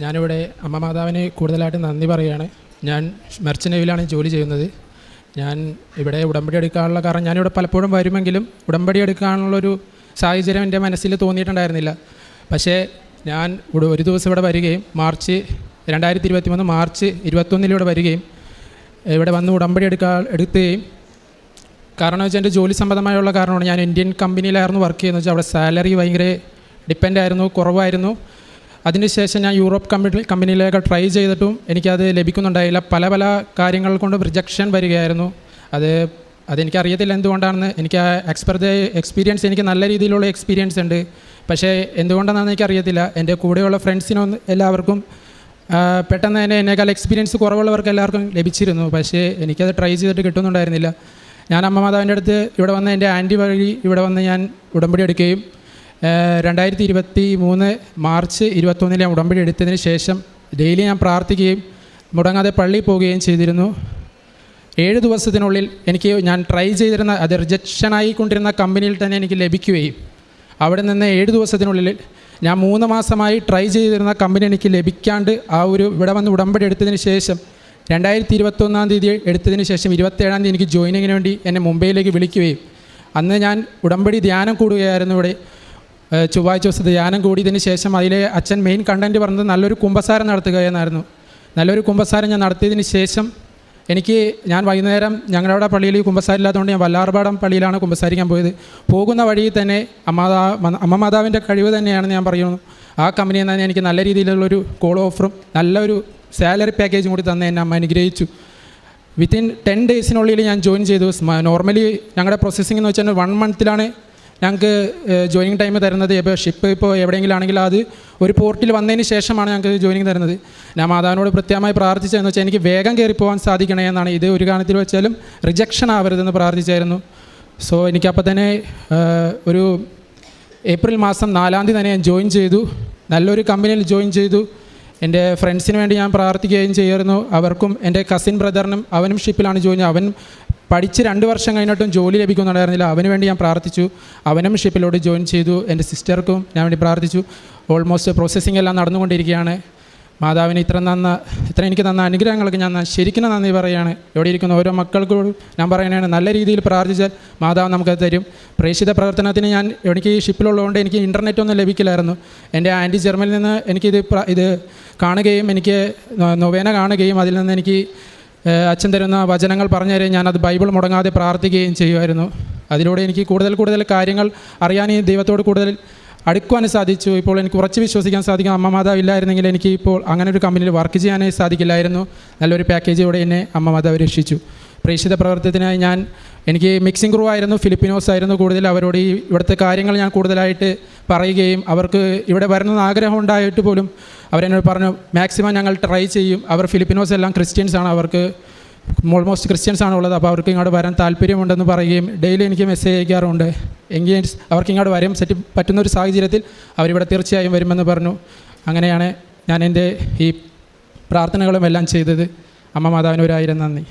ഞാനിവിടെ അമ്മ മാതാവിന് കൂടുതലായിട്ട് നന്ദി പറയുകയാണ്. ഞാൻ മെർച്ചൻ്റ് നേവിയിലാണ് ജോലി ചെയ്യുന്നത്. ഞാൻ ഇവിടെ ഉടമ്പടി എടുക്കാനുള്ള കാരണം ഞാനിവിടെ പലപ്പോഴും വരുമെങ്കിലും ഉടമ്പടി എടുക്കാനുള്ളൊരു സാഹചര്യം എൻ്റെ മനസ്സിൽ തോന്നിയിട്ടുണ്ടായിരുന്നില്ല. പക്ഷേ ഞാൻ ഒരു ദിവസം ഇവിടെ വരികയും 2023 മാർച്ച് 21 ഇവിടെ വരികയും ഇവിടെ വന്ന് ഉടമ്പടി എടുക്കുകയും കാരണം വെച്ചാൽ എൻ്റെ ജോലി സംബന്ധമായുള്ള കാരണമാണ്. ഞാൻ ഇന്ത്യൻ കമ്പനിയിലായിരുന്നു വർക്ക് ചെയ്യുന്നത്. വെച്ചാൽ അവിടെ സാലറി ഭയങ്കര ഡിപ്പെൻഡായിരുന്നു, കുറവായിരുന്നു. അതിനുശേഷം ഞാൻ യൂറോപ്പ് കമ്പനിയിലേക്ക് ട്രൈ ചെയ്തിട്ടും എനിക്കത് ലഭിക്കുന്നുണ്ടായില്ല. പല കാര്യങ്ങൾ കൊണ്ടും റിജക്ഷൻ വരികയായിരുന്നു. അതെനിക്കറിയത്തില്ല എന്തുകൊണ്ടാണെന്ന്. എനിക്ക് ആ എക്സ്പീരിയൻസ് എനിക്ക് നല്ല രീതിയിലുള്ള എക്സ്പീരിയൻസ് ഉണ്ട്. പക്ഷേ എന്തുകൊണ്ടാണെന്ന് എനിക്കറിയത്തില്ല. എൻ്റെ കൂടെയുള്ള ഫ്രണ്ട്സിനൊന്നും എല്ലാവർക്കും പെട്ടെന്ന് തന്നെ എന്നേക്കാൾ എക്സ്പീരിയൻസ് കുറവുള്ളവർക്ക് എല്ലാവർക്കും ലഭിച്ചിരുന്നു. പക്ഷേ എനിക്കത് ട്രൈ ചെയ്തിട്ട് കിട്ടുന്നുണ്ടായിരുന്നില്ല. ഞാൻ അമ്മ മാതാവിൻ്റെ അടുത്ത് ഇവിടെ വന്ന് എൻ്റെ ആൻറ്റി വഴി ഇവിടെ വന്ന് ഞാൻ ഉടമ്പടി എടുക്കുകയും 2023 മാർച്ച് 21 ഞാൻ ഉടമ്പടി എടുത്തതിന് ശേഷം ഡെയിലി ഞാൻ പ്രാർത്ഥിക്കുകയും മുടങ്ങാതെ പള്ളിയിൽ പോവുകയും ചെയ്തിരുന്നു. 7 ദിവസത്തിനുള്ളിൽ ഞാൻ ട്രൈ ചെയ്തിരുന്ന അത് റിജക്ഷനായിക്കൊണ്ടിരുന്ന കമ്പനിയിൽ തന്നെ എനിക്ക് ലഭിക്കുകയും അവിടെ നിന്ന് 7 ദിവസത്തിനുള്ളിൽ ഞാൻ 3 മാസമായി ട്രൈ ചെയ്തിരുന്ന കമ്പനി എനിക്ക് ലഭിക്കാണ്ട് ഇവിടെ വന്ന് ഉടമ്പടി എടുത്തതിന് ശേഷം 2021 എടുത്തതിന് ശേഷം 27 എനിക്ക് ജോയിനിങ്ങിന് വേണ്ടി എന്നെ മുംബൈയിലേക്ക് വിളിക്കുകയും അന്ന് ഞാൻ ഉടമ്പടി ധ്യാനം കൂടുകയായിരുന്നു. ഇവിടെ ചൊവ്വാഴ്ച ദിവസം ധ്യാനം കൂടിയതിന് ശേഷം അതിലെ അച്ഛൻ മെയിൻ കണ്ടൻറ്റ് പറഞ്ഞത് നല്ലൊരു കുമ്പസാരം നടത്തുക എന്നായിരുന്നു. നല്ലൊരു കുമ്പസാരം ഞാൻ നടത്തിയതിന് ശേഷം ഞാൻ വൈകുന്നേരം ഞങ്ങളുടെ പള്ളിയിൽ കുമ്പസാരം ഇല്ലാത്തതുകൊണ്ട് ഞാൻ വല്ലാർപാടം പള്ളിയിലാണ് കുമ്പസാരിക്കാൻ പോയത്. പോകുന്ന വഴിയിൽ തന്നെ അമ്മ മാതാവിൻ്റെ കഴിവ് തന്നെയാണെന്ന് ഞാൻ പറയുന്നു. ആ കമ്പനിയിൽ നിന്ന് എനിക്ക് നല്ല രീതിയിലുള്ളൊരു കോൾ ഓഫറും നല്ലൊരു സാലറി പാക്കേജും കൂടി തന്നെ എന്നെ അമ്മ അനുഗ്രഹിച്ചു. വിത്തിൻ 10 ഡേയ്സിനുള്ളിൽ ഞാൻ ജോയിൻ ചെയ്തു. നോർമലി ഞങ്ങളുടെ പ്രോസസ്സിംഗ് എന്ന് വെച്ചാൽ 1 മന്തിലാണ് ഞങ്ങൾക്ക് ജോയിനിങ് ടൈം തരുന്നത്. ഷിപ്പ് എവിടെയെങ്കിലും ആണെങ്കിൽ അത് ഒരു പോർട്ടിൽ വന്നതിന് ശേഷമാണ് ഞങ്ങൾക്ക് ജോയിനിങ് തരുന്നത്. ഞാൻ മാതാവിനോട് പ്രത്യേകമായി പ്രാർത്ഥിച്ചതെന്ന് വെച്ചാൽ എനിക്ക് വേഗം കയറിപ്പോകാൻ സാധിക്കണേ എന്നാണ്. ഇത് ഒരു കാരണത്തിൽ വെച്ചാലും റിജക്ഷൻ ആവരുതെന്ന് പ്രാർത്ഥിച്ചായിരുന്നു. സോ എനിക്കപ്പോൾ തന്നെ ഒരു ഏപ്രിൽ മാസം 4 തന്നെ ഞാൻ ജോയിൻ ചെയ്തു. നല്ലൊരു കമ്പനിയിൽ ജോയിൻ ചെയ്തു. എൻ്റെ ഫ്രണ്ട്സിന് വേണ്ടി ഞാൻ പ്രാർത്ഥിക്കുകയും ചെയ്യായിരുന്നു. അവർക്കും എൻ്റെ കസിൻ ബ്രദറിനും അവനും ഷിപ്പിലാണ് ജോയിൻ. അവൻ പഠിച്ച് 2 വർഷം കഴിഞ്ഞിട്ടും ജോലി ലഭിക്കുന്നുണ്ടായിരുന്നില്ല. അവന് വേണ്ടി ഞാൻ പ്രാർത്ഥിച്ചു. അവനും ഷിപ്പിലോട്ട് ജോയിൻ ചെയ്തു. എൻ്റെ സിസ്റ്റർക്കും ഞാൻ വേണ്ടി പ്രാർത്ഥിച്ചു. ഓൾമോസ്റ്റ് പ്രോസസ്സിംഗ് എല്ലാം നടന്നുകൊണ്ടിരിക്കുകയാണ്. മാതാവിന് ഇത്ര എനിക്ക് തന്ന അനുഗ്രഹങ്ങൾക്ക് ഞാൻ ശരിക്കും നന്ദി പറയുകയാണ്. ഇവിടെ ഇരിക്കുന്ന ഓരോ മക്കൾക്കും ഞാൻ പറയുന്നതാണ്, നല്ല രീതിയിൽ പ്രാർത്ഥിച്ചാൽ മാതാവ് നമുക്കത് തരും. പ്രേക്ഷിത പ്രവർത്തനത്തിന് എനിക്ക് ഈ ഷിപ്പിലുള്ളതുകൊണ്ട് എനിക്ക് ഇൻ്റർനെറ്റ് ഒന്നും ലഭിക്കില്ലായിരുന്നു. എൻ്റെ ആൻറ്റി ജർമ്മനിൽ നിന്ന് ഇത് കാണുകയും എനിക്ക് നൊവേന കാണുകയും അതിൽ നിന്ന് എനിക്ക് അച്ഛൻ തരുന്ന വചനങ്ങൾ പറഞ്ഞു തരുകയും ഞാനത് ബൈബിൾ മുടങ്ങാതെ പ്രാർത്ഥിക്കുകയും ചെയ്യുമായിരുന്നു. അതിലൂടെ എനിക്ക് കൂടുതൽ കാര്യങ്ങൾ അറിയാനും ദൈവത്തോട് കൂടുതൽ അടുക്കുവാനും സാധിച്ചു. ഇപ്പോൾ എനിക്ക് കുറച്ച് വിശ്വസിക്കാൻ സാധിക്കും. അമ്മ മാതാവ് ഇല്ലായിരുന്നെങ്കിൽ എനിക്ക് ഇപ്പോൾ അങ്ങനെ ഒരു കമ്പനിയിൽ വർക്ക് ചെയ്യാനേ സാധിക്കില്ലായിരുന്നു. നല്ലൊരു പാക്കേജോടെ എന്നെ അമ്മ മാതാവ് രക്ഷിച്ചു. പ്രേക്ഷിത പ്രവർത്തനത്തിനായി എനിക്ക് മിക്സിംഗ് ക്രൂ ആയിരുന്നു, ഫിലിപ്പിനോസ് ആയിരുന്നു കൂടുതൽ. അവരോട് ഇവിടുത്തെ കാര്യങ്ങൾ ഞാൻ കൂടുതലായിട്ട് പറയുകയും അവർക്ക് ഇവിടെ വരണമെന്ന് ആഗ്രഹം ഉണ്ടായിട്ട് പോലും അവരെന്നോട് പറഞ്ഞു മാക്സിമം ഞങ്ങൾ ട്രൈ ചെയ്യും. അവർ ഫിലിപ്പിനോസ് എല്ലാം ക്രിസ്ത്യൻസാണ്, അവർക്ക് ഓൾമോസ്റ്റ് ക്രിസ്ത്യൻസ് ആണുള്ളത്. അപ്പോൾ അവർക്ക് ഇങ്ങോട്ട് വരാൻ താല്പര്യമുണ്ടെന്ന് പറയുകയും ഡെയിലി എനിക്ക് മെസ്സേജ് അയക്കാറുണ്ട്. എങ്കിൽ അവർക്ക് ഇങ്ങോട്ട് വരാൻ പറ്റുന്നൊരു സാഹചര്യത്തിൽ അവരിവിടെ തീർച്ചയായും വരുമെന്ന് പറഞ്ഞു. അങ്ങനെയാണ് ഞാൻ എൻ്റെ ഈ പ്രാർത്ഥനകളും എല്ലാം ചെയ്തത്. അമ്മ മാതാവിന് 1000 നന്ദി.